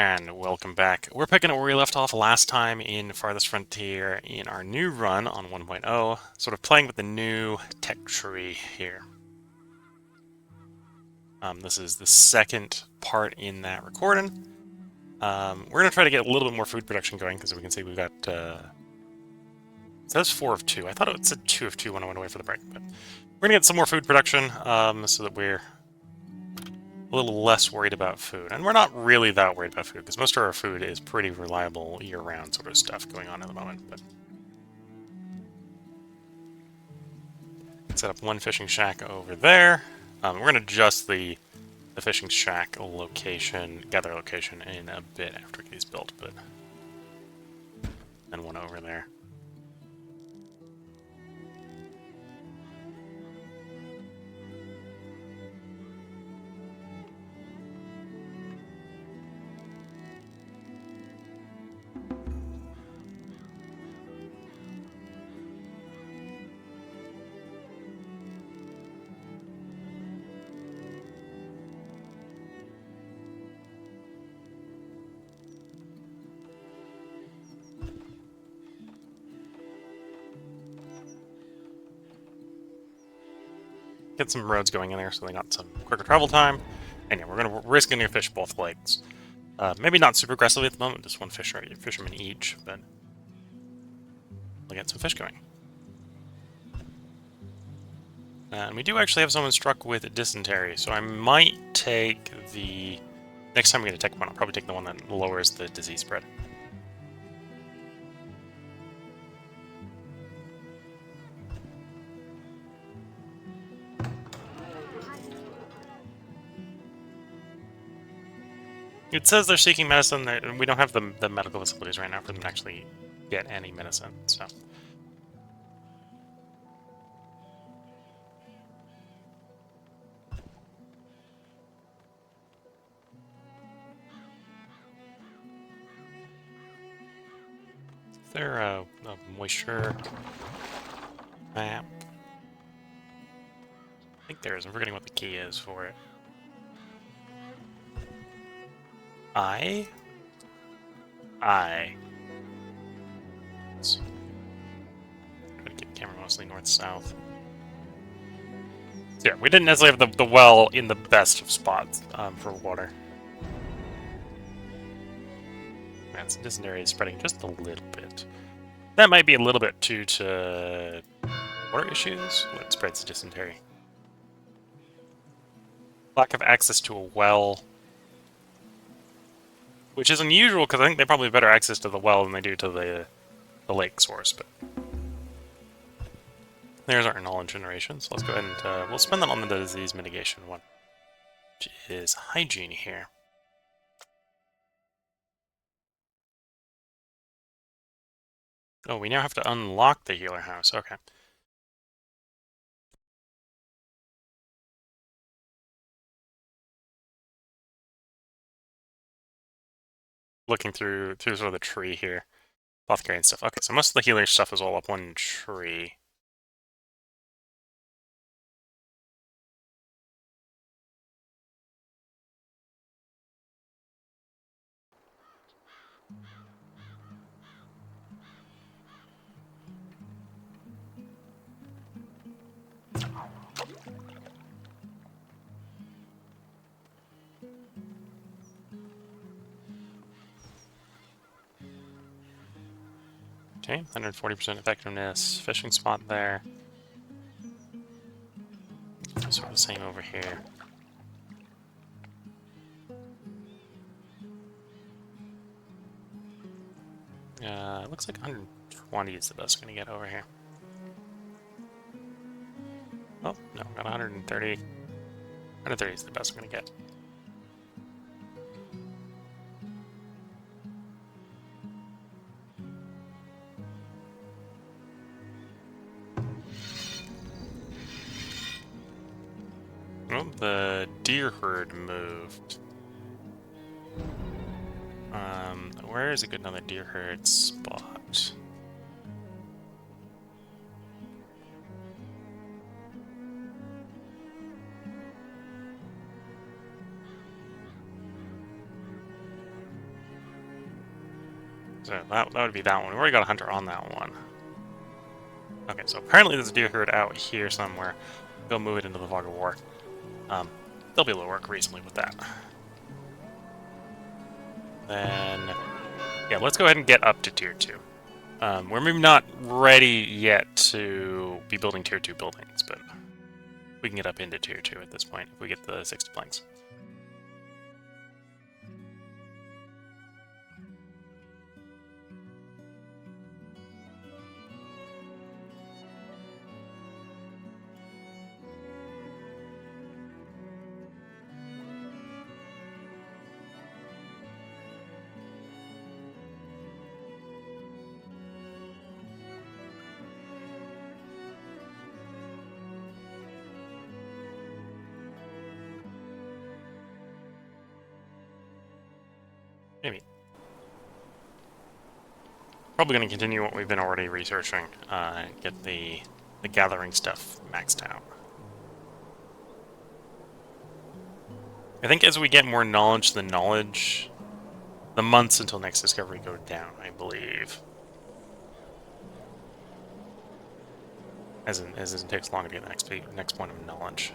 And welcome back. We're picking up where we left off last time in Farthest Frontier in our new run on 1.0, sort of playing with the new tech tree here. This is the second part in that recording. We're going to try to get a little bit more food production going, because we can see we've got... it says 4 of 2. I thought it said 2 of 2 when I went away for the break, but we're going to get some more food production so that we're a little less worried about food. And we're not really that worried about food, because most of our food is pretty reliable year-round sort of stuff going on at the moment. But set up one fishing shack over there. We're going to adjust the fishing shack location, gather location, in a bit after it gets built, but... and one over there. Get some roads going in there so they got some quicker travel time. And yeah, we're going to risk getting to fish both lakes. Maybe not super aggressively at the moment, just one fisherman each, but we'll get some fish going. And we do actually have someone struck with dysentery, so I might take the... next time we get a tech one, I'll probably take the one that lowers the disease spread. It says they're seeking medicine. We don't have the medical facilities right now for them to actually get any medicine, so... Is there a moisture map? I think there is. I'm forgetting what the key is for it. I. Try to keep the camera mostly north-south. So yeah, we didn't necessarily have the well in the best of spots for water. Man, some dysentery is spreading just a little bit. That might be a little bit due to water issues. What spreads dysentery? Lack of access to a well. Which is unusual, because I think they probably have better access to the well than they do to the lake source, but... there's our knowledge generation, so let's go ahead and we'll spend that on the disease mitigation one, which is hygiene here. Oh, we now have to unlock the healer house, okay. Looking through sort of the tree here. Apothecary and stuff. Okay, so most of the healer stuff is all up one tree. Okay, 140% effectiveness. Fishing spot there. Sort of the same over here. It looks like 120 is the best we're gonna get over here. Oh, no, got 130. 130 is the best we're gonna get. Oh, the deer herd moved. Where is a good another deer herd spot? So that would be that one. We already got a hunter on that one. Okay, so apparently there's a deer herd out here somewhere. Go move it into the fog of war. They'll be able to work reasonably with that. Then, yeah, let's go ahead and get up to Tier 2. We're maybe not ready yet to be building Tier 2 buildings, but we can get up into Tier 2 at this point if we get the 60 planks. Maybe. Probably going to continue what we've been already researching, get the gathering stuff maxed out. I think as we get more knowledge, the months until next discovery go down, I believe. As it takes longer to get the next point of knowledge.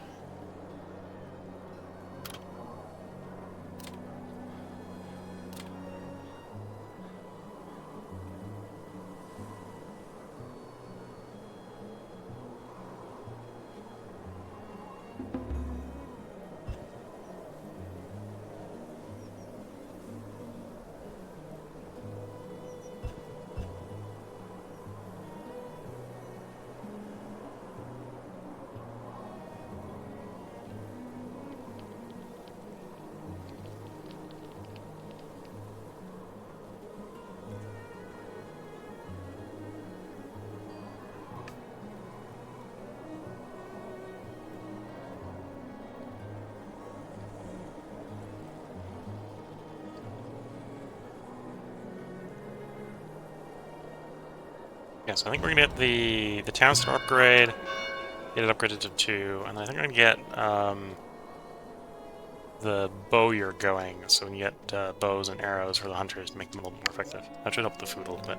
Yeah, so I think we're gonna get the town center upgrade, get it upgraded to 2, and I think I'm gonna get the bowyer going, so we can get bows and arrows for the hunters to make them a little more effective. That should help the food a little bit.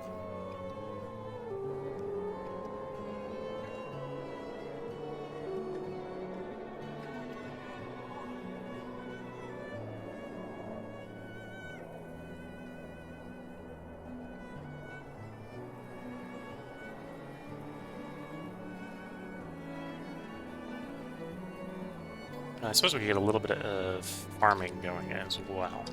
I suppose we could get a little bit of farming going as well.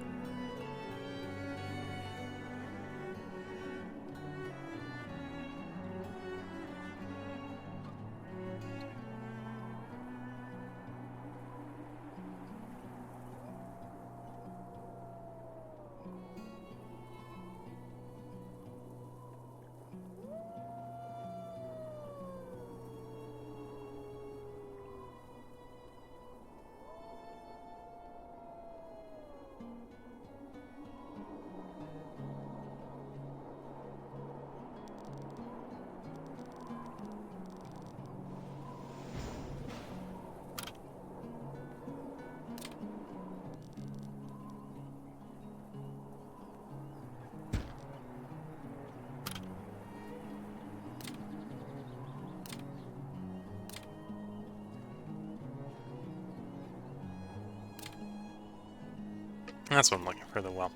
That's what I'm looking for, the well.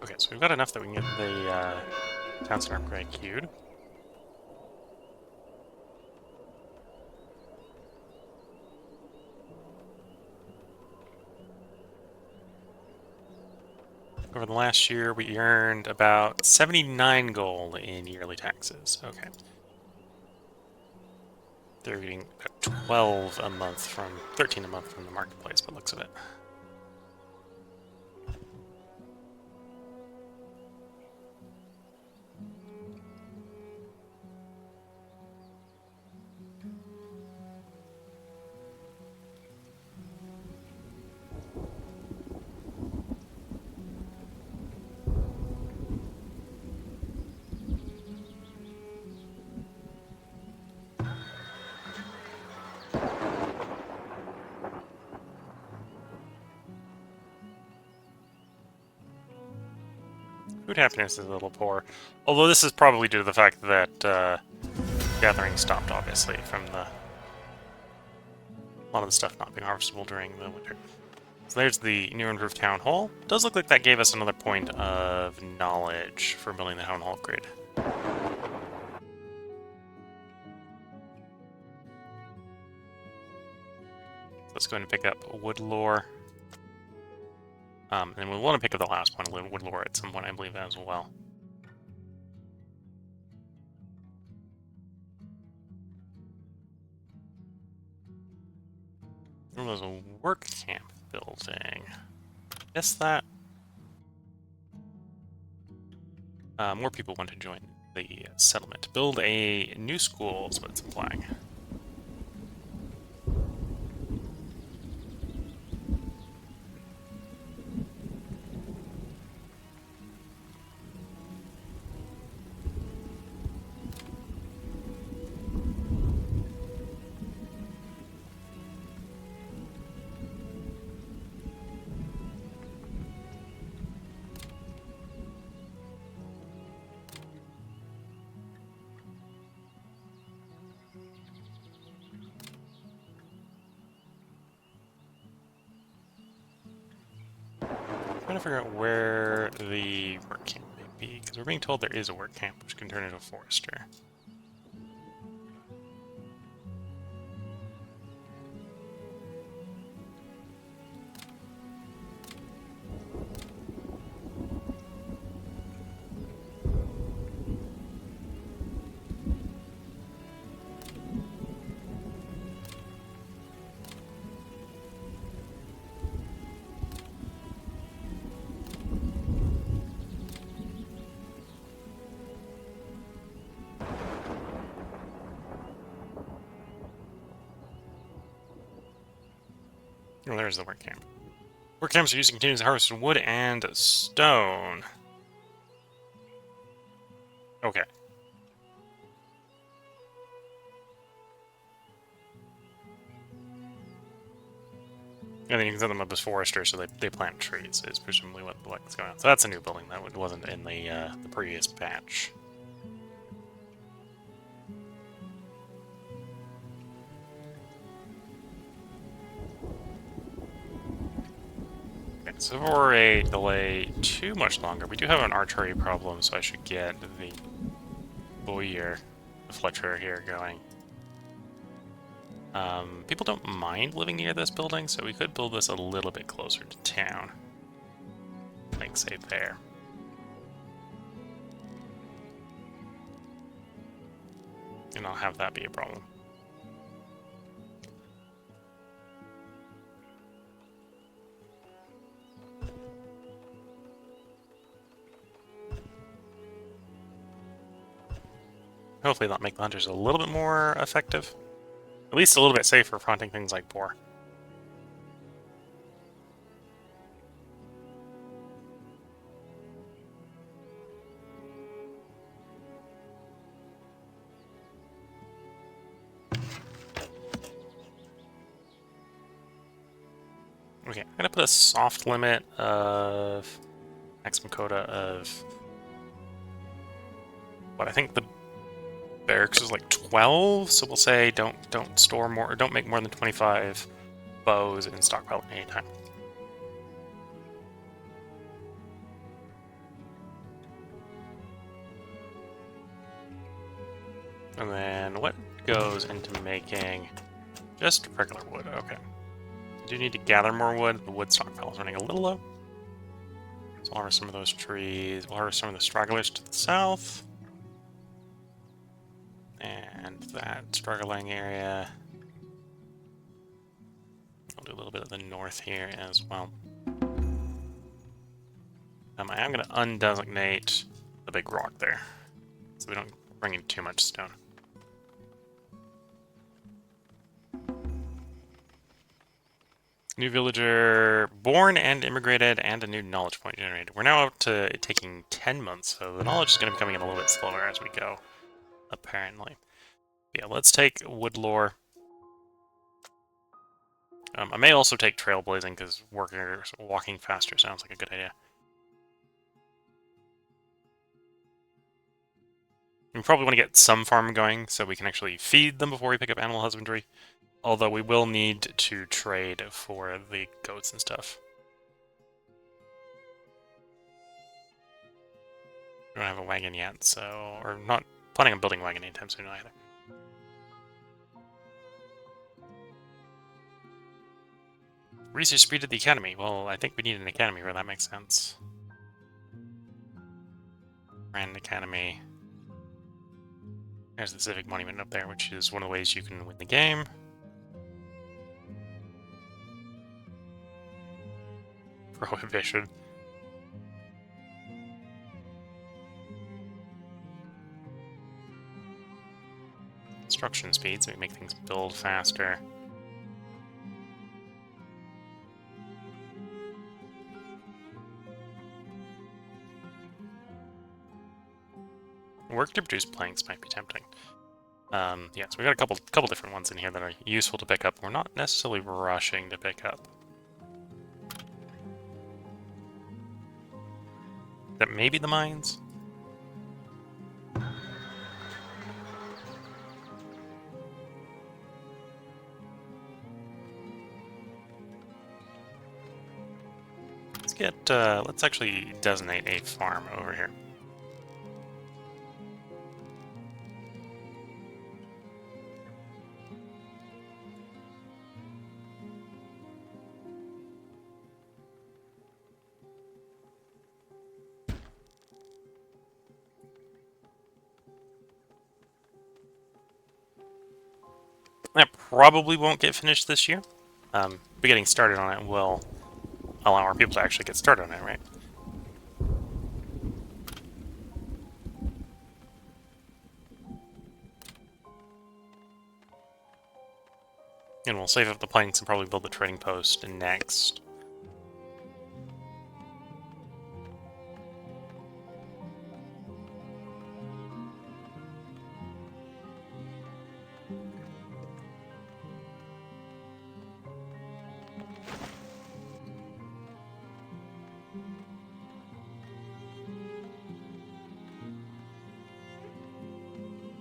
Okay, so we've got enough that we can get the town center upgrade queued. Over the last year, we earned about 79 gold in yearly taxes. Okay. They're getting about 12 a month from 13 a month from the marketplace, by the looks of it. Food happiness is a little poor. Although this is probably due to the fact that gathering stopped, obviously, from a lot of the stuff not being harvestable during the winter. So there's the new improved town hall. Does look like that gave us another point of knowledge for building the town hall grid. Let's go ahead and pick up wood lore. And we'll want to pick up the last point of wood lore at some point, I believe, as well. There was a work camp building. Missed that. More people want to join the settlement. Build a new school is what it's implying. Trying to figure out where the work camp may be, because we're being told there is a work camp which can turn into a forester. Oh, there's the work camp. Work camps are used to continuously harvest wood and stone. Okay. And then you can set them up as foresters, so they plant trees, is presumably what's going on. So that's a new building that wasn't in the previous patch. Okay, so for a delay too much longer, we do have an archery problem, so I should get the Boyer, the Fletcher here going. People don't mind living near this building, so we could build this a little bit closer to town. Like, say, there. And I'll have that be a problem. Hopefully that'll make the hunters a little bit more effective. At least a little bit safer for hunting things like boar. Okay, I'm gonna put a soft limit of maximum quota of what I think the barracks is like 12, so we'll say don't store more, or don't make more than 25 bows in stockpile at any time. And then what goes into making just regular wood? Okay. I do need to gather more wood. The wood stockpile is running a little low. So we'll harvest some of those trees. We'll harvest some of the stragglers to the south. And that struggling area. I'll do a little bit of the north here as well. I am going to undesignate the big rock there, so we don't bring in too much stone. New villager born and immigrated, and a new knowledge point generated. We're now up to it taking 10 months, so the knowledge is going to be coming in a little bit slower as we go, apparently. Yeah, let's take wood lore. I may also take trailblazing, because walking faster sounds like a good idea. We probably want to get some farm going so we can actually feed them before we pick up animal husbandry. Although we will need to trade for the goats and stuff. We don't have a wagon yet, so... Or not planning on building a wagon anytime soon either. Research speed at the academy. Well, I think we need an academy where that makes sense. Grand Academy. There's the Civic Monument up there, which is one of the ways you can win the game. Prohibition. Construction speed, so we make things build faster. Work to produce planks might be tempting. Yeah, so we got a couple different ones in here that are useful to pick up. We're not necessarily rushing to pick up. That may be the mines? Let's actually designate a farm over here. That probably won't get finished this year. But getting started on it will allow our people to actually get started on it, right? And we'll save up the planks and probably build the trading post next.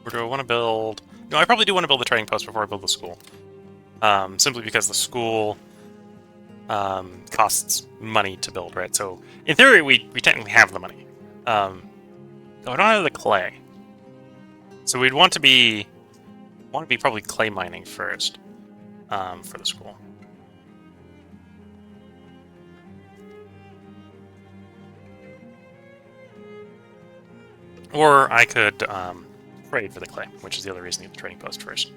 Or do I want to build... No, I probably do want to build the trading post before I build the school. Simply because the school costs money to build, right? So, in theory, we technically have the money. Oh, I don't have the clay. So we'd want to be probably clay mining first for the school. Or I could trade for the clay, which is the other reason to get the trading post first.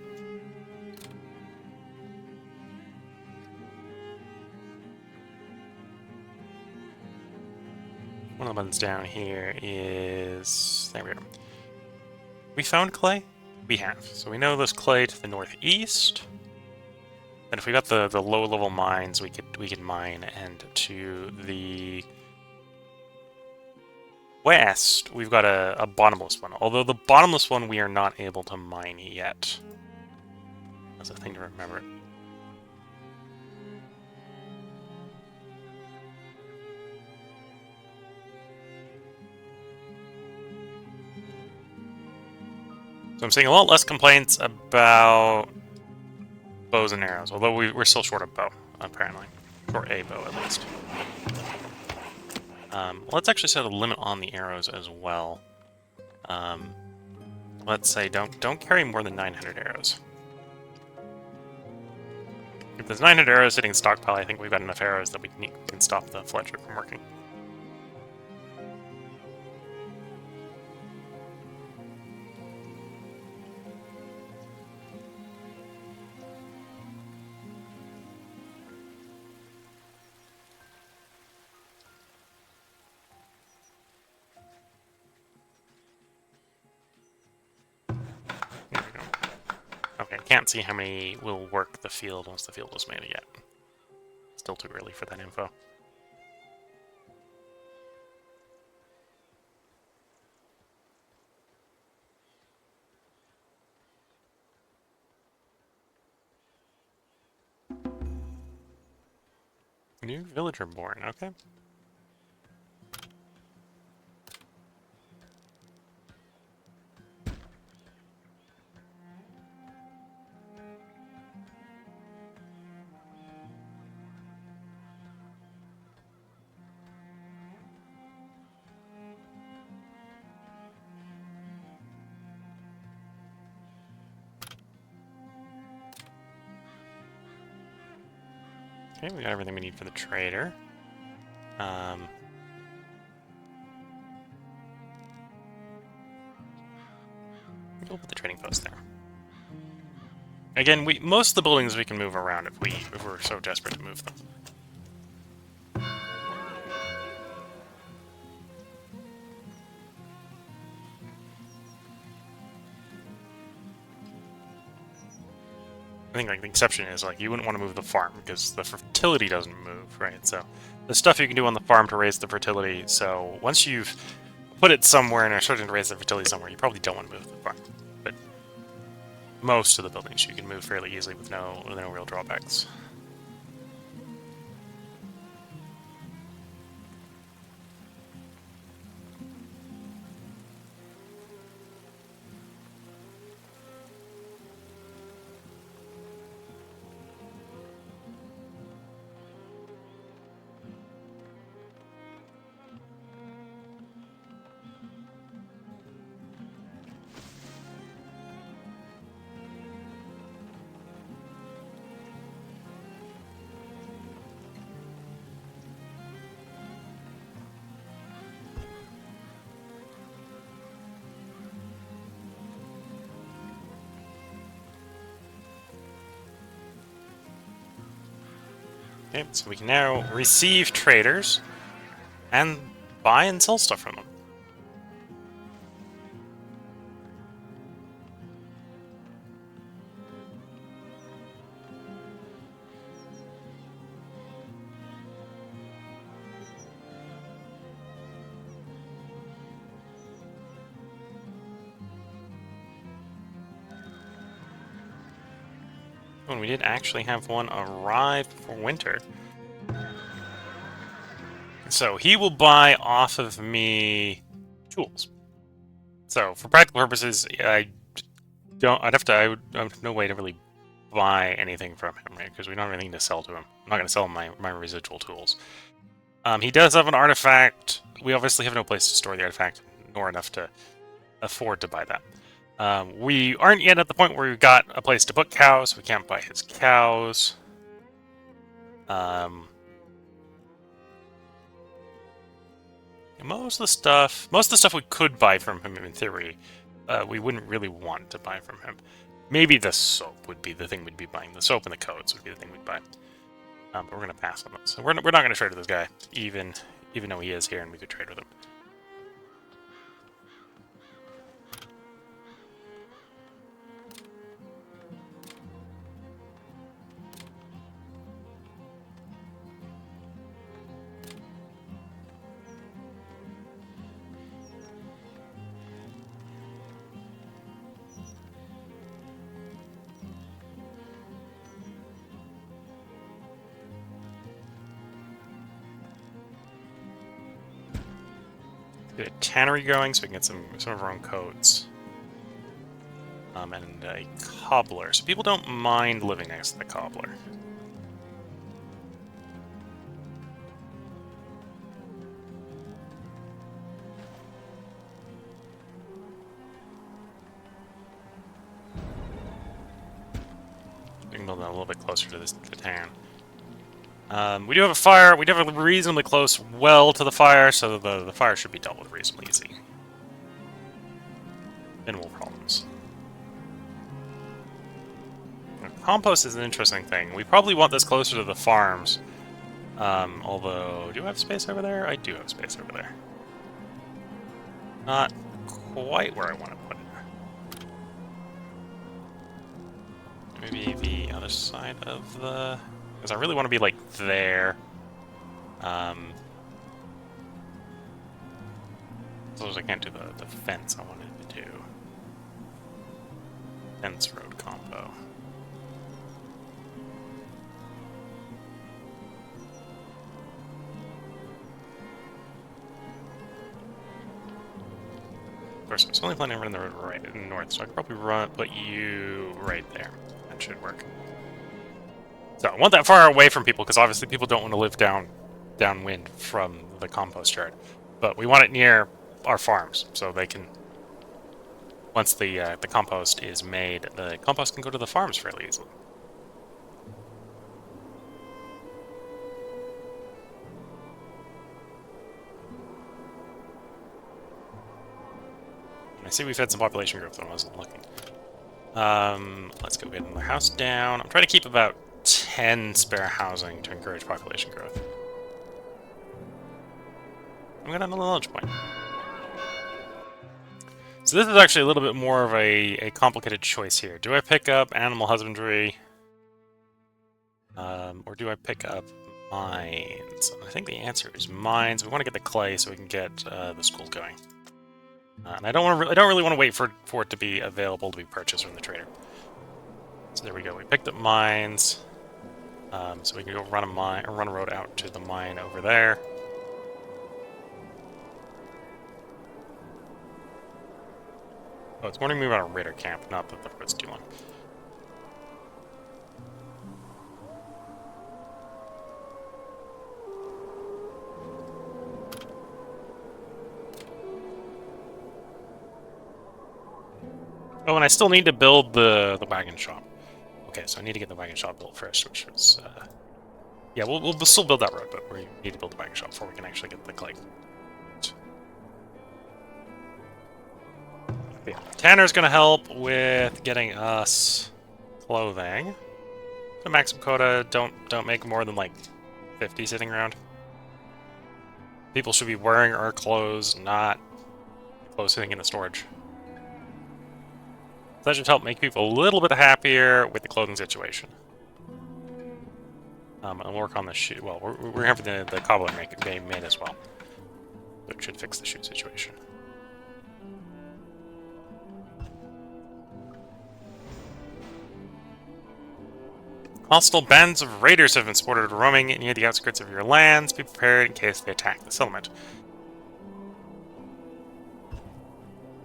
One of the buttons down here is... There we go. We found clay? We have. So we know there's clay to the northeast. And if we got the low-level mines, we could mine. And to the west, we've got a bottomless one. Although the bottomless one we are not able to mine yet. That's a thing to remember. So I'm seeing a lot less complaints about bows and arrows, although we're still short a bow, apparently. Short a bow, at least. Let's actually set a limit on the arrows as well. Let's say don't carry more than 900 arrows. If there's 900 arrows sitting in stockpile, I think we've got enough arrows that we can stop the Fletcher from working. Okay, can't see how many will work the field once the field was made yet. Still too early for that info. New villager born, okay. Okay, we got everything we need for the trader. We'll put the trading post there. Again, most of the buildings we can move around if we're so desperate to move them. I think like the exception is like you wouldn't want to move the farm because the fertility doesn't move, right? So the stuff you can do on the farm to raise the fertility. So once you've put it somewhere and are starting to raise the fertility somewhere, you probably don't want to move the farm. But most of the buildings you can move fairly easily with no real drawbacks. Okay, so we can now receive traders and buy and sell stuff from them. And we did actually have one arrive for winter. So he will buy off of me tools. So for practical purposes, I would have no way to really buy anything from him, right? Because we don't have anything to sell to him. I'm not going to sell him my residual tools. He does have an artifact. We obviously have no place to store the artifact, nor enough to afford to buy that. We aren't yet at the point where we've got a place to put cows, so we can't buy his cows. Most of the stuff we could buy from him in theory, we wouldn't really want to buy from him. Maybe the soap would be the thing we'd be buying. The soap and the coats would be the thing we'd buy. But we're gonna pass on those. So we're not gonna trade with this guy, even though he is here and we could trade with him. Get a tannery going so we can get some of our own coats. And a cobbler. So people don't mind living next to the cobbler. We can build that a little bit closer to the town. We do have a fire. We do have a reasonably close well to the fire, so the fire should be dealt with reasonably easy. Minimal problems. Compost is an interesting thing. We probably want this closer to the farms. Although, do I have space over there? I do have space over there. Not quite where I want to put it. Maybe the other side of the... Because I really want to be, like, there. Suppose I can't do the fence I wanted to do. Fence road combo. Of course, I was only planning on running the road right in the north, so I could probably put you right there. That should work. So I want that far away from people, because obviously people don't want to live downwind from the compost yard. But we want it near our farms, so they can... Once the compost is made, the compost can go to the farms fairly easily. I see we've had some population growth when I wasn't looking. Let's go get another house down. I'm trying to keep about 10 spare housing to encourage population growth. I'm gonna another launch point. So this is actually a little bit more of a complicated choice here. Do I pick up animal husbandry? Or do I pick up mines? I think the answer is mines. We want to get the clay so we can get the school going. And I don't really want to wait for it to be available to be purchased from the trader. So there we go. We picked up mines. So we can go run a road out to the mine over there. Oh, it's warning me about a raider camp, not that the road's too long. Oh, and I still need to build the wagon shop. Okay, so I need to get the wagon shop built first, which was... yeah, we'll still build that road, but we need to build the wagon shop before we can actually get the clay. Yeah, Tanner's gonna help with getting us clothing. The maximum quota, don't make more than like 50 sitting around. People should be wearing our clothes, not clothes sitting in the storage. That should help make people a little bit happier with the clothing situation. And work on the shoe. Well, we're having the cobbler being made as well. Which should fix the shoe situation. Hostile bands of raiders have been spotted roaming near the outskirts of your lands. Be prepared in case they attack the settlement.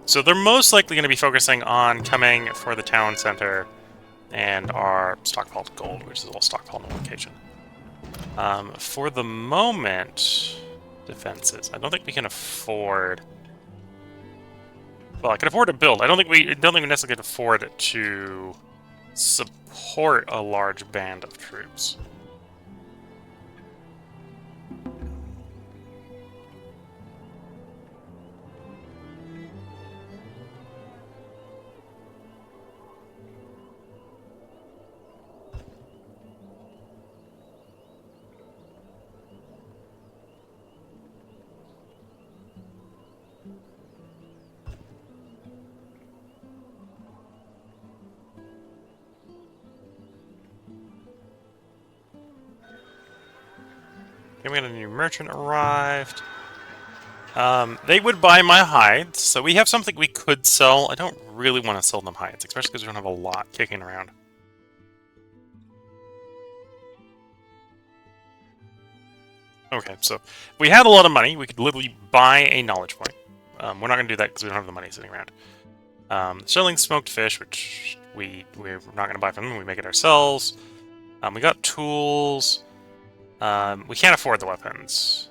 So they're most likely going to be focusing on coming for the town center and our stockpiled gold, which is all stockpiled in one location. For the moment, defenses. I don't think we can afford. Well, I can afford to build. I don't think we necessarily can afford to support a large band of troops. Okay, we got a new merchant arrived. They would buy my hides, so we have something we could sell. I don't really want to sell them hides, especially because we don't have a lot kicking around. Okay, so if we had a lot of money, we could literally buy a knowledge point. We're not going to do that because we don't have the money sitting around. Selling smoked fish, which we're not going to buy from them. We make it ourselves. We got tools. We can't afford the weapons.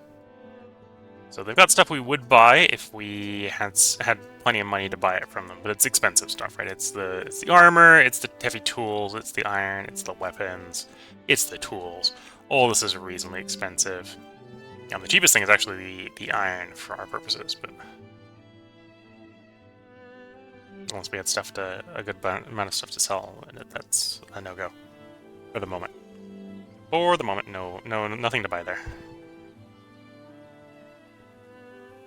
So they've got stuff we would buy if we had plenty of money to buy it from them, but it's expensive stuff, right? It's the armor, it's the heavy tools, it's the iron, it's the weapons, it's the tools. All this is reasonably expensive. The cheapest thing is actually the iron for our purposes, but once we had a good amount of stuff to sell, that's a no-go for the moment. For the moment, no, nothing to buy there.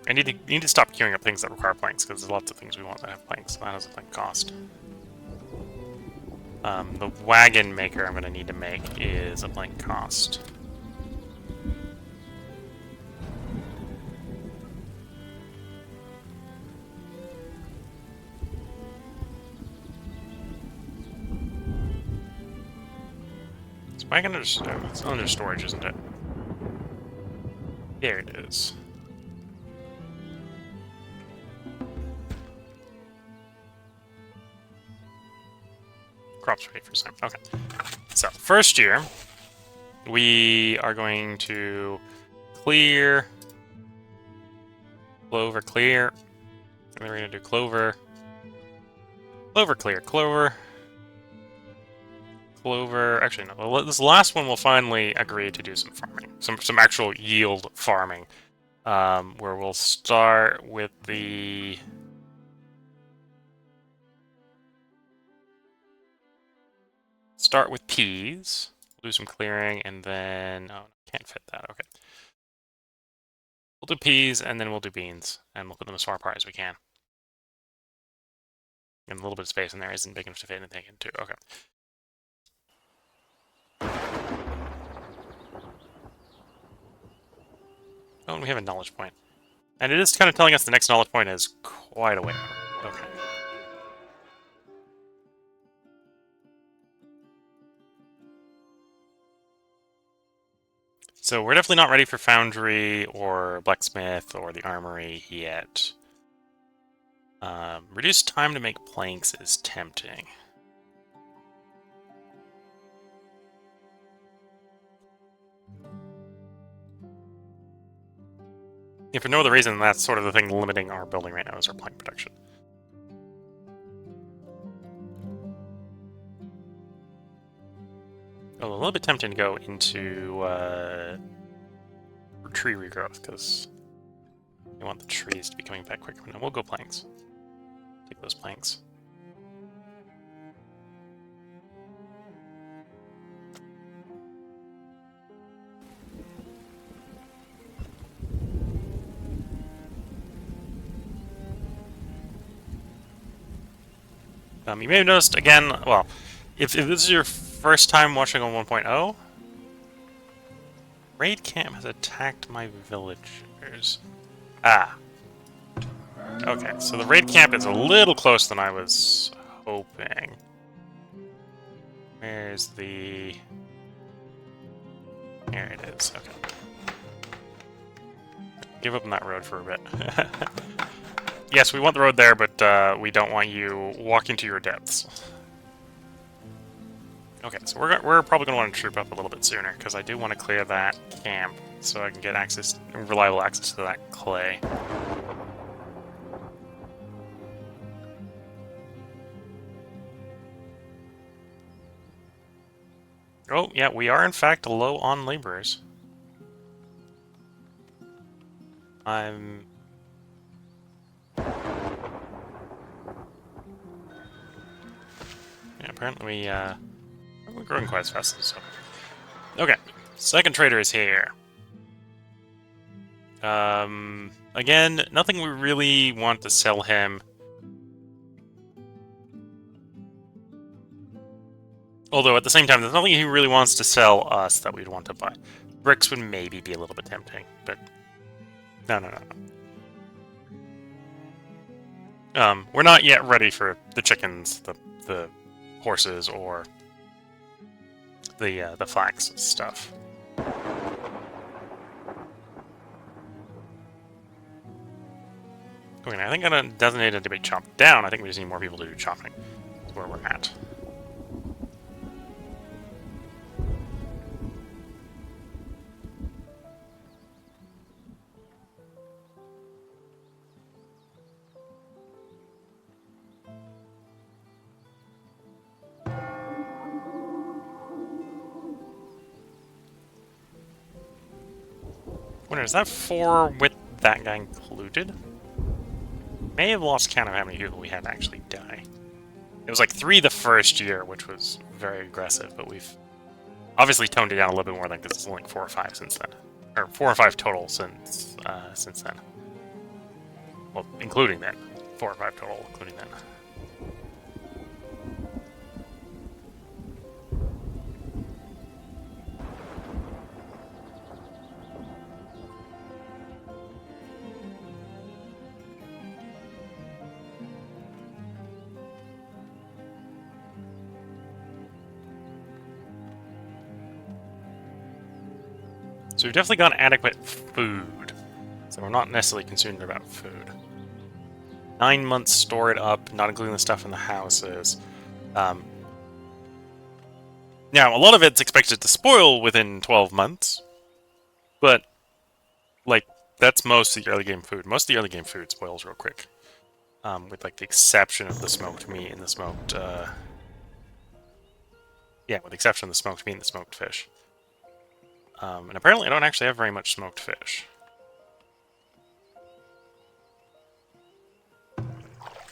I need to stop queuing up things that require planks, because there's lots of things we want that have planks, so that has a plank cost. The wagon maker I'm going to need to make is a plank cost. This wagon is it's under storage, isn't it? There it is. Crops ready for some. Okay. So, first year, we are going to clear, clover, clear, and then we're going to do clover, clover, clear, clover, clover. Actually, no. This last one we'll finally agree to do some farming, some actual yield farming, where we'll start with the start with peas. Do some clearing, and then... Oh, can't fit that. Okay. We'll do peas, and then we'll do beans, and we'll put them as far apart as we can. And a little bit of space in there isn't big enough to fit anything into. Okay. Oh, and we have a knowledge point. And it is kind of telling us the next knowledge point is quite a way out. Okay. So we're definitely not ready for Foundry or Blacksmith or the Armory yet. Reduced time to make planks is tempting. If for no other reason, that's sort of the thing limiting our building right now is our plank production. Oh, a little bit tempting to go into tree regrowth, because we want the trees to be coming back quicker. No, we'll go planks. Take those planks. You may have noticed, again, well, if this is your first time watching on 1.0, Raid Camp has attacked my villagers. Ah. Okay, so the Raid Camp is a little closer than I was hoping. Where's the... Here it is, okay. Give up on that road for a bit. Yes, we want the road there, but we don't want you walking to your depths. Okay, so we're probably going to want to troop up a little bit sooner, because I do want to clear that camp so I can get access, reliable access to that clay. Oh, yeah, we are in fact low on laborers. I'm... Yeah, apparently we're growing quite as fast as so. Okay, second trader is here. Again, nothing we really want to sell him. Although at the same time, there's nothing he really wants to sell us that we'd want to buy. Bricks would maybe be a little bit tempting, but no. We're not yet ready for the chickens, the horses, or the flax stuff. Okay, I think it doesn't need to be chopped down. I think we just need more people to do chopping. That's where we're at. Is that 4 with that guy included? May have lost count of how many people we had actually die. It was like 3 the first year, which was very aggressive, but we've obviously toned it down a little bit more than because it's only 4 or 5 since then. Or 4 or 5 total since then. Well, including then. 4 or 5 total, including then. So we've definitely got adequate food. So we're not necessarily concerned about food. 9 months stored up, not including the stuff in the houses. Now, a lot of it's expected to spoil within 12 months. But, like, that's most of the early game food. Most of the early game food spoils real quick. With, like, the exception of the smoked meat and the smoked... Yeah, with the exception of the smoked meat and the smoked fish. And apparently I don't actually have very much smoked fish.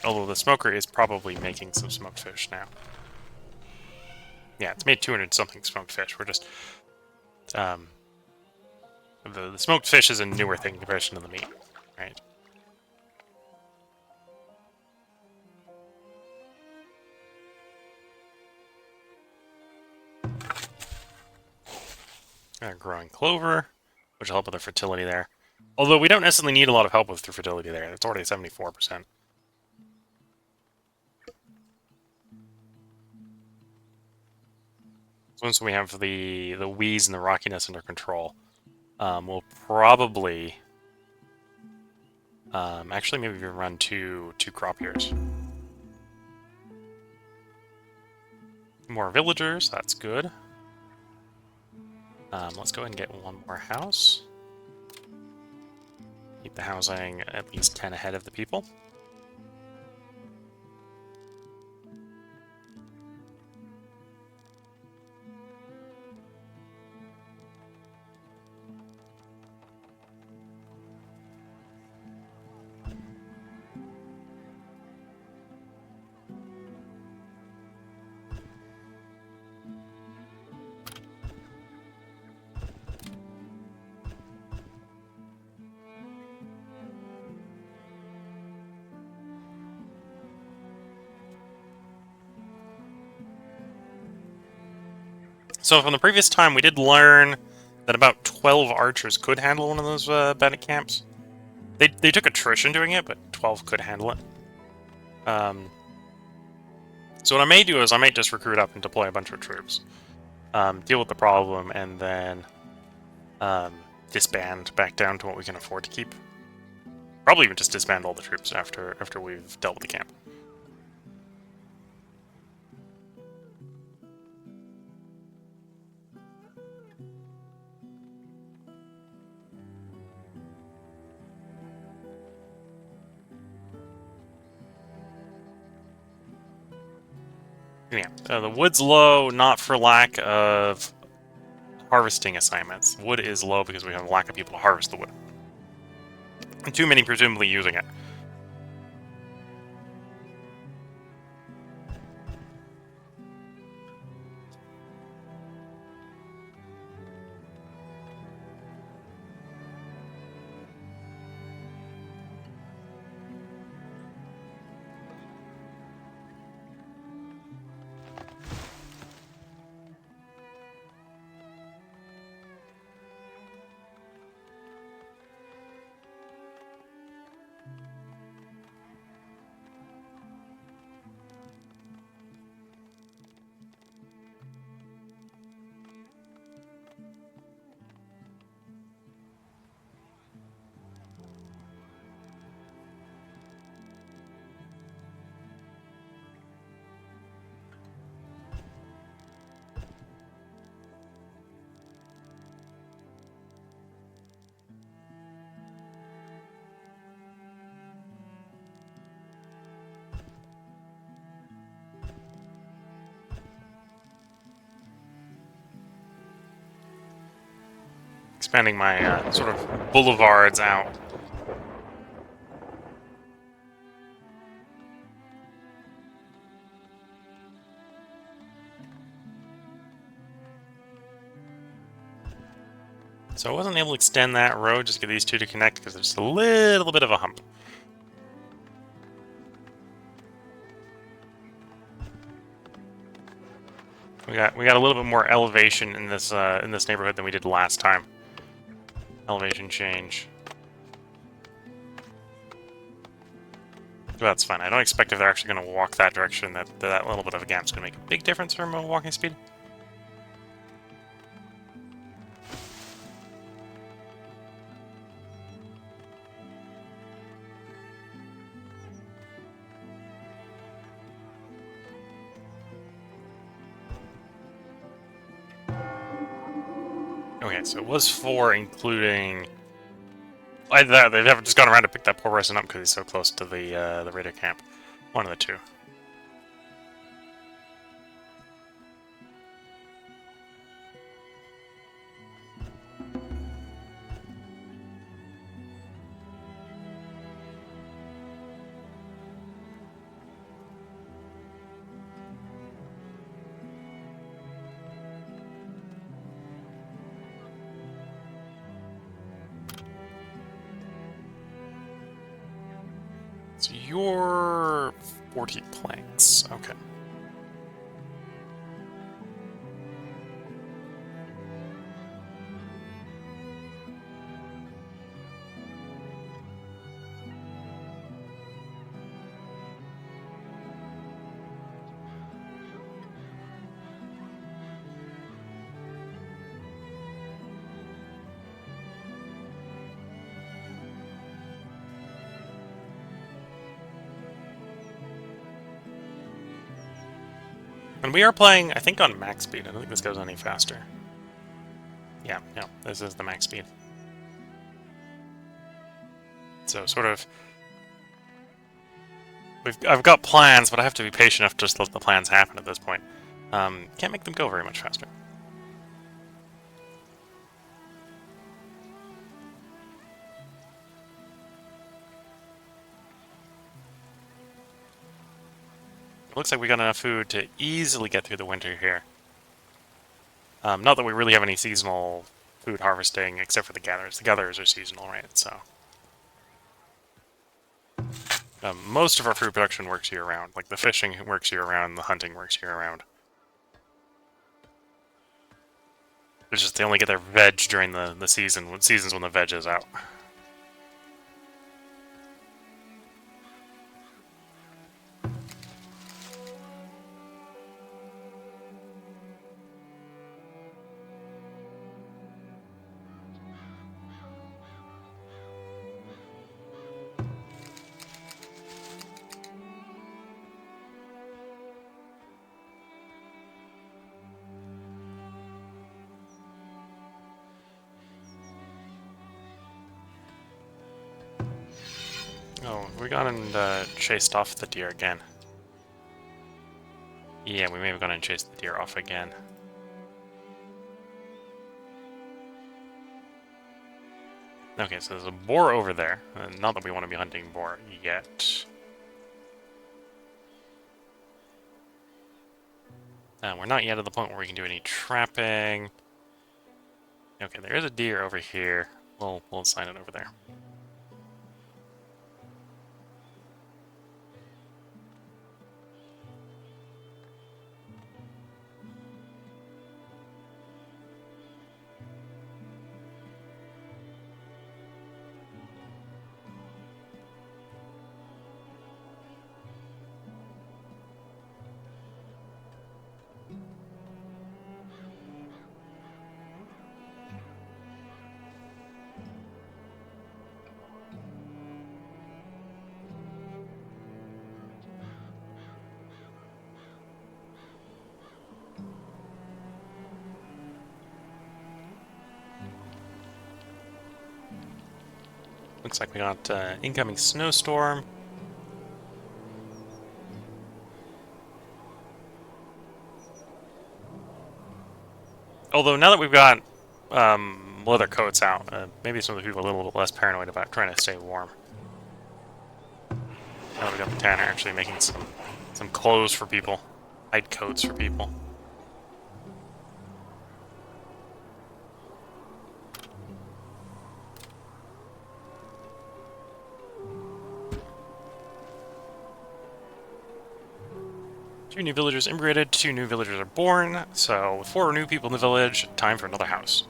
Although the smoker is probably making some smoked fish now. Yeah, it's made 200 something smoked fish. We're just the smoked fish is a newer thing in comparison to the meat, right? Growing clover, which will help with the fertility there. Although we don't necessarily need a lot of help with the fertility there. It's already 74%. Once we have the wheeze and the rockiness under control, we'll probably actually maybe we run two crop years. More villagers, that's good. Let's go ahead and get one more house. Keep the housing at least 10 ahead of the people. So from the previous time, we did learn that about 12 archers could handle one of those bandit camps. They took attrition doing it, but 12 could handle it. So what I may do is I might just recruit up and deploy a bunch of troops, deal with the problem, and then disband back down to what we can afford to keep. Probably even just disband all the troops after we've dealt with the camp. Yeah, the wood's low, not for lack of harvesting assignments. Wood is low because we have a lack of people to harvest the wood. And too many presumably using it. Expanding my sort of boulevards out. So I wasn't able to extend that road, just get these two to connect because there's a little bit of a hump. We got a little bit more elevation in this neighborhood than we did last time. Elevation change. But that's fine. I don't expect if they're actually going to walk that direction that little bit of a gap's going to make a big difference from walking speed. Okay, so it was 4, including... They've never just gone around to pick that poor person up because he's so close to the raider camp. One of the two. So you're 40 planks. Okay. And we are playing, I think, on max speed. I don't think this goes any faster. Yeah, no, this is the max speed. So, sort of... I've got plans, but I have to be patient enough to just let the plans happen at this point. Can't make them go very much faster. It looks like we got enough food to easily get through the winter here. Not that we really have any seasonal food harvesting, except for the gatherers. The gatherers are seasonal, right? So most of our food production works year-round. Like the fishing works year-round, the hunting works year-round. It's just they only get their veg during the season. Seasons when the veg is out. Oh, we gone and chased off the deer again. Yeah, we may have gone and chased the deer off again. Okay, so there's a boar over there. Not that we want to be hunting boar yet. We're not yet at the point where we can do any trapping. Okay, there is a deer over here. We'll assign it over there. Looks like we got incoming snowstorm. Although now that we've got leather coats out, maybe some of the people are a little bit less paranoid about trying to stay warm. Now that we got the tanner actually making some clothes for people, hide coats for people. Two new villagers immigrated, 2 new villagers are born, so with 4 new people in the village, time for another house.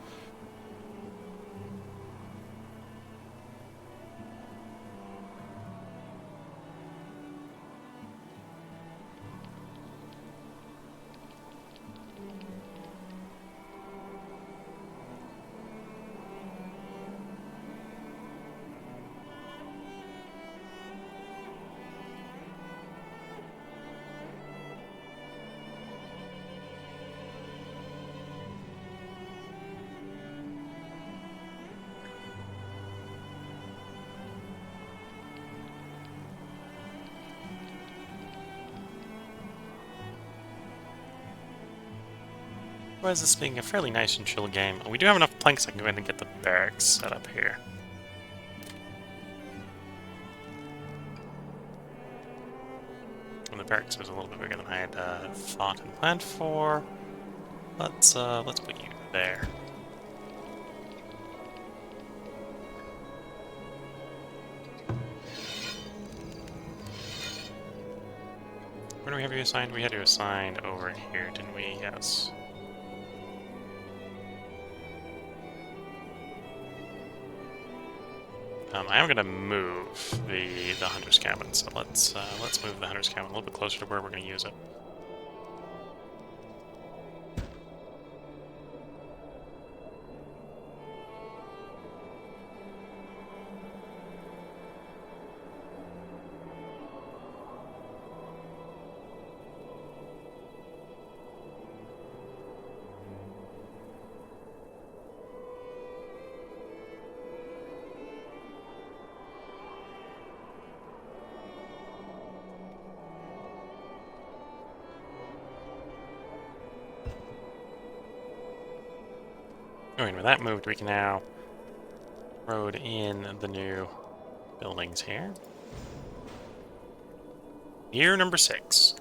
Otherwise, this being a fairly nice and chill game. We do have enough planks I can go ahead and get the barracks set up here. And the barracks was a little bit bigger than I had thought and planned for. Let's put you there. Where do we have you assigned? We had you assigned over here, didn't we? Yes. I am gonna move the hunter's cabin, so let's move the hunter's cabin a little bit closer to where we're gonna use it. Alright, with that moved, we can now road in the new buildings here. Year number 6.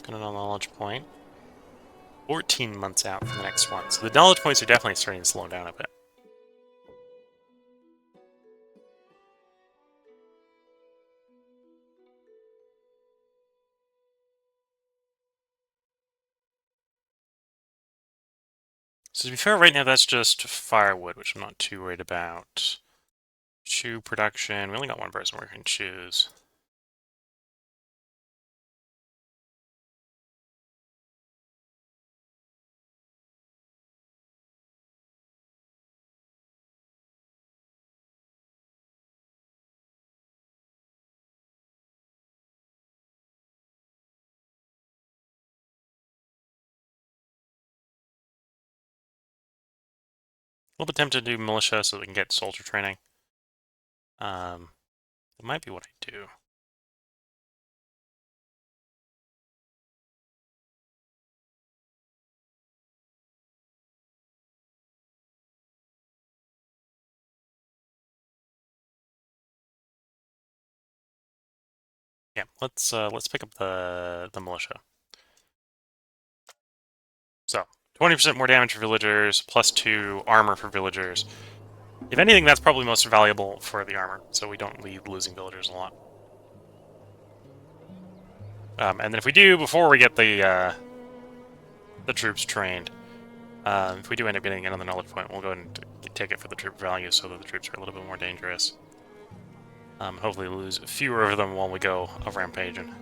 Got a knowledge point. 14 months out for the next one. So the knowledge points are definitely starting to slow down a bit. So to be fair, right now that's just firewood, which I'm not too worried about. Shoe production. We only got one person working shoes. A little bit tempted to do militia so we can get soldier training. It might be what I do. Yeah, let's pick up the militia. So 20% more damage for villagers, +2 armor for villagers. If anything, that's probably most valuable for the armor, so we don't leave losing villagers a lot. And then if we do, before we get the troops trained, if we do end up getting another knowledge point, we'll go ahead and take it for the troop value so that the troops are a little bit more dangerous. Hopefully lose fewer of them while we go of rampaging.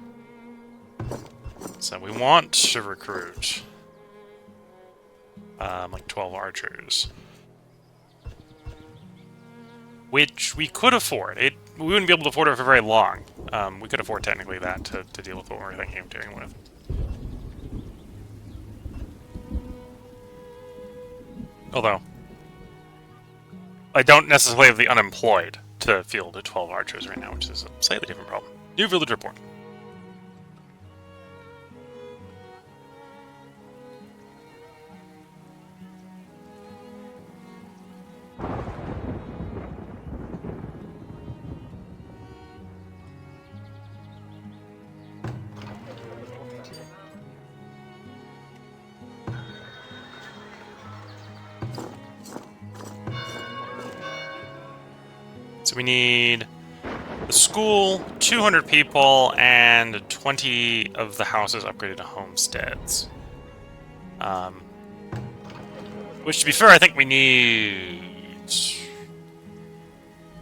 So we want to recruit like 12 archers. Which we could afford. We wouldn't be able to afford it for very long. We could afford technically that to deal with what we're thinking of doing with. Although, I don't necessarily have the unemployed to field 12 archers right now, which is a slightly different problem. New village report. So we need the school, 200 people, and 20 of the houses upgraded to homesteads. Which, to be fair, I think we need...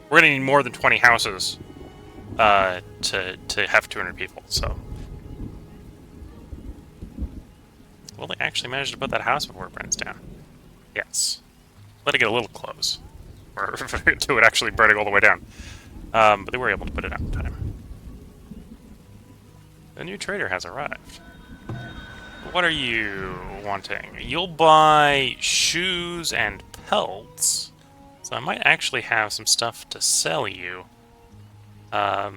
We're going to need more than 20 houses to have 200 people, so... Will they actually manage to put that house before it burns down? Yes. Let it get a little close. Or to it actually burning all the way down. But they were able to put it out in time. The new trader has arrived. What are you wanting? You'll buy shoes and pelts. So I might actually have some stuff to sell you. I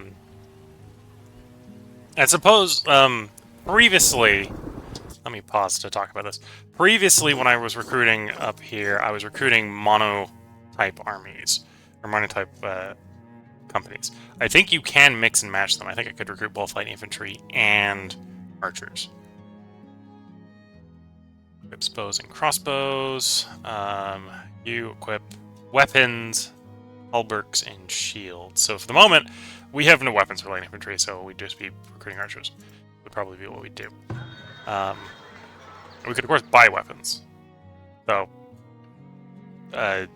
suppose, previously, let me pause to talk about this. Previously, when I was recruiting up here, I was recruiting mono-type armies, or mono-type companies. I think you can mix and match them. I think I could recruit both light infantry and archers. Equips bows and crossbows. You equip weapons, halberds, and shields. So for the moment, we have no weapons for light infantry, so we'd just be recruiting archers. Would probably be what we'd do. We could, of course, buy weapons. So,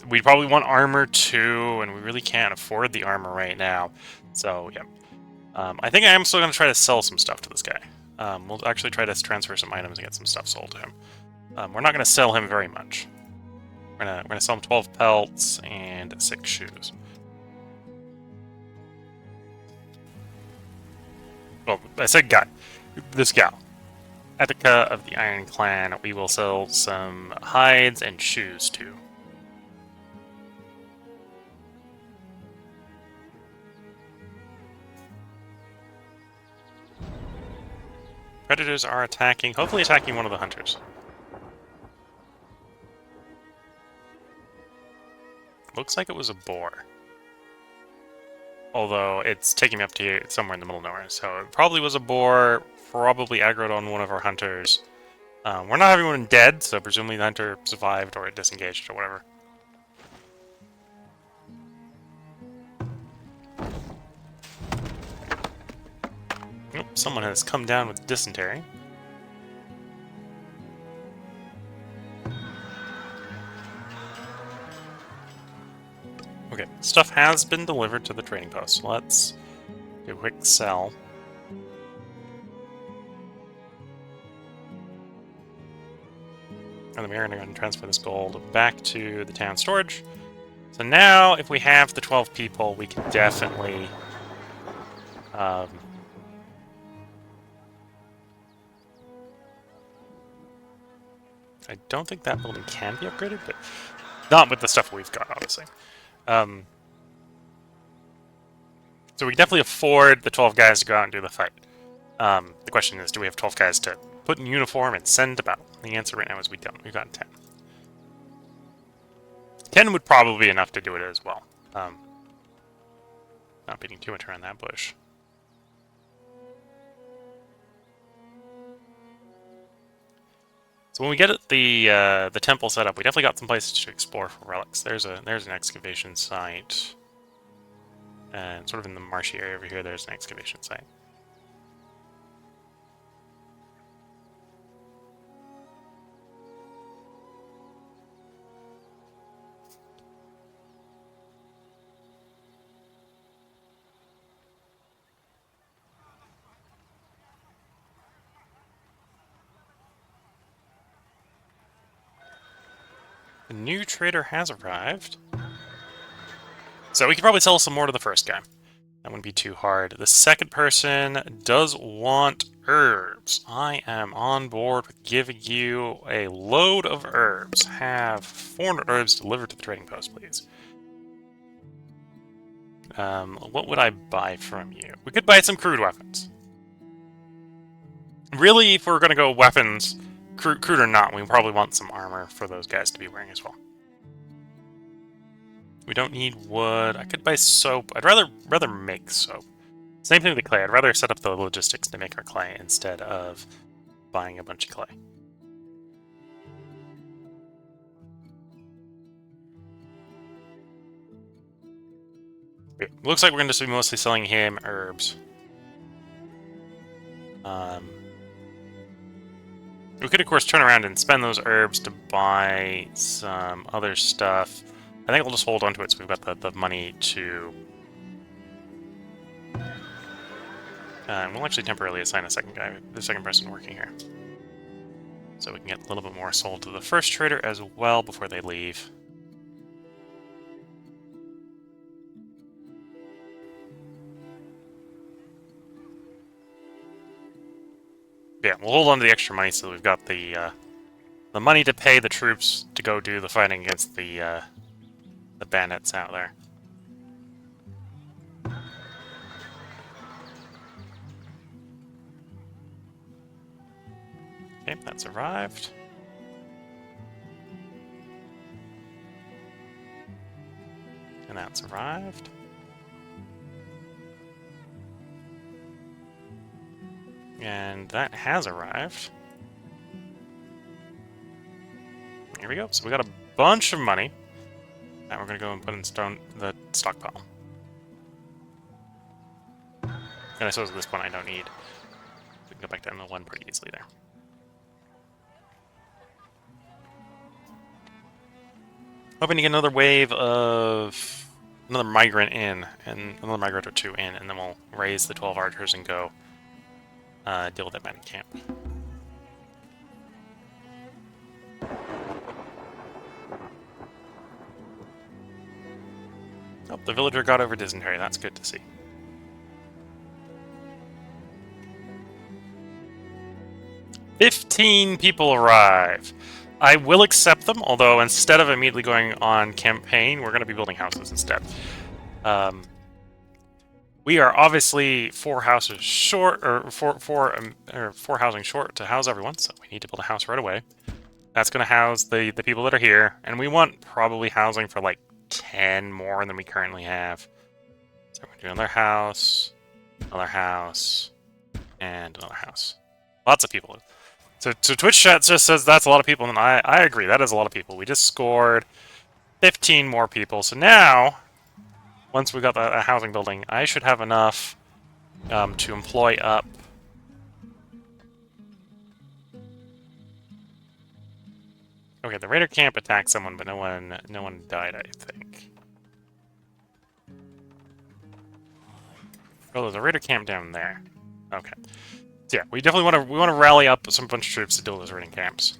we'd probably want armor too, and we really can't afford the armor right now. So, yeah. I think I am still going to try to sell some stuff to this guy. We'll actually try to transfer some items and get some stuff sold to him. We're not going to sell him very much. We're gonna sell him 12 pelts and 6 shoes. Well, I said guy. This gal. Etika of the Iron Clan. We will sell some hides and shoes too. Predators are attacking, hopefully attacking one of the hunters. Looks like it was a boar. Although it's taking me up to here, somewhere in the middle of nowhere. So it probably was a boar, probably aggroed on one of our hunters. We're not having one dead, so presumably the hunter survived or it disengaged or whatever. Oh, someone has come down with dysentery. Okay, stuff has been delivered to the trading post. Let's do a quick sell. And then we're going to go ahead and transfer this gold back to the town storage. So now, if we have the 12 people, we can definitely... I don't think that building can be upgraded, but not with the stuff we've got, obviously. So we can definitely afford the 12 guys to go out and do the fight. The question is, do we have 12 guys to put in uniform and send to battle? The answer right now is we don't. We've got 10. 10 would probably be enough to do it as well. Not beating too much around that bush. So when we get the temple set up, we definitely got some places to explore for relics. There's an excavation site. And sort of in the marshy area over here, there's an excavation site. The new trader has arrived. So we could probably sell some more to the first guy. That wouldn't be too hard. The second person does want herbs. I am on board with giving you a load of herbs. Have 400 herbs delivered to the trading post, please. What would I buy from you? We could buy some crude weapons. Really, if we're going to go weapons, crude or not, we probably want some armor for those guys to be wearing as well. We don't need wood. I could buy soap. I'd rather make soap. Same thing with the clay. I'd rather set up the logistics to make our clay instead of buying a bunch of clay. Okay. Looks like we're going to just be mostly selling him herbs. We could, of course, turn around and spend those herbs to buy some other stuff. I think we'll just hold on to it so we've got the money to... and we'll actually temporarily assign a second person working here. So we can get a little bit more sold to the first trader as well before they leave. Yeah, we'll hold on to the extra money so we've got the money to pay the troops to go do the fighting against the bandits out there. Okay, that's arrived. And that's arrived. And that has arrived. Here we go. So we got a bunch of money. Now we're going to go and put in the stockpile. And I suppose at this point I don't need. We can go back down to 1 pretty easily there. Hoping to get another wave of another migrant in, and another migrant or 2 in, and then we'll raise the 12 archers and go deal with that bandit camp. Oh, the villager got over dysentery. That's good to see. "15 people arrive. I will accept them, although instead of immediately going on campaign, we're going to be building houses instead. We are obviously 4 houses short, or four housing short to house everyone, so we need to build a house right away. That's going to house the people that are here, and we want probably housing for like 10 more than we currently have. So we're going to do another house, and another house. Lots of people. So Twitch chat just says that's a lot of people, and I agree, that is a lot of people. We just scored 15 more people, so now, once we got the housing building, I should have enough to employ up. Okay, the raider camp attacked someone, but no one died, I think. Oh, there's a raider camp down there. Okay. So yeah, we definitely want to rally up bunch of troops to deal with those raiding camps.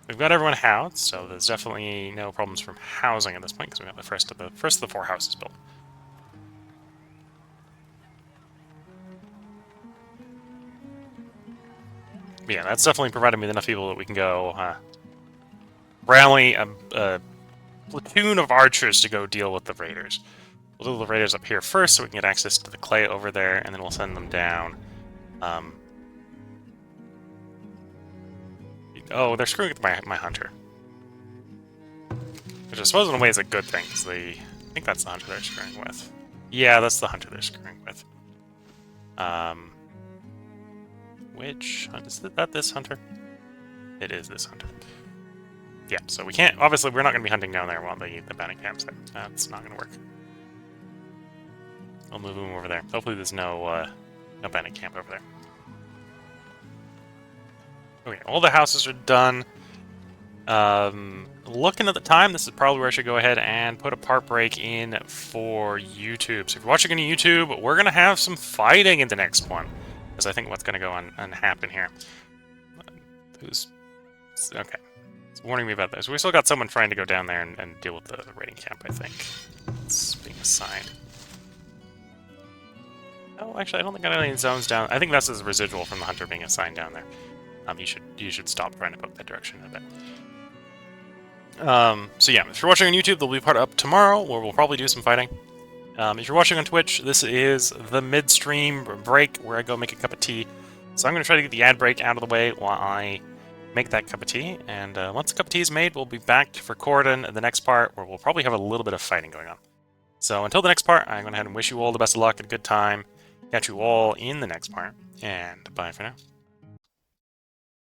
We've got everyone housed, so there's definitely no problems from housing at this point because we got the first of the 4 houses built. But yeah, that's definitely provided me enough people that we can go rally a platoon of archers to go deal with the raiders. We'll do the raiders up here first so we can get access to the clay over there, and then we'll send them down. Oh, they're screwing with my hunter. Which I suppose in a way is a good thing, because I think that's the hunter they're screwing with. Yeah, that's the hunter they're screwing with. Which hunt is that? This hunter? It is this hunter. Yeah, so we can't. Obviously, we're not going to be hunting down there while the bandit camp's there. That's not going to work. I'll move him over there. Hopefully, there's no bandit camp over there. Okay, all the houses are done. Looking at the time, this is probably where I should go ahead and put a part break in for YouTube. So if you're watching on YouTube, we're going to have some fighting in the next one. Because I think what's going to go on and happen here. Who's... Okay. It's warning me about this. We still got someone trying to go down there and deal with the raiding camp, I think. It's being assigned. Oh, actually, I don't think I got any zones down. I think that's his residual from the hunter being assigned down there. You should stop trying to poke that direction a bit. So yeah, if you're watching on YouTube, there'll be a part up tomorrow where we'll probably do some fighting. If you're watching on Twitch, this is the midstream break where I go make a cup of tea. So I'm going to try to get the ad break out of the way while I make that cup of tea. And once the cup of tea is made, we'll be back to record in the next part where we'll probably have a little bit of fighting going on. So until the next part, I'm going to go ahead and wish you all the best of luck and a good time. Catch you all in the next part, and bye for now.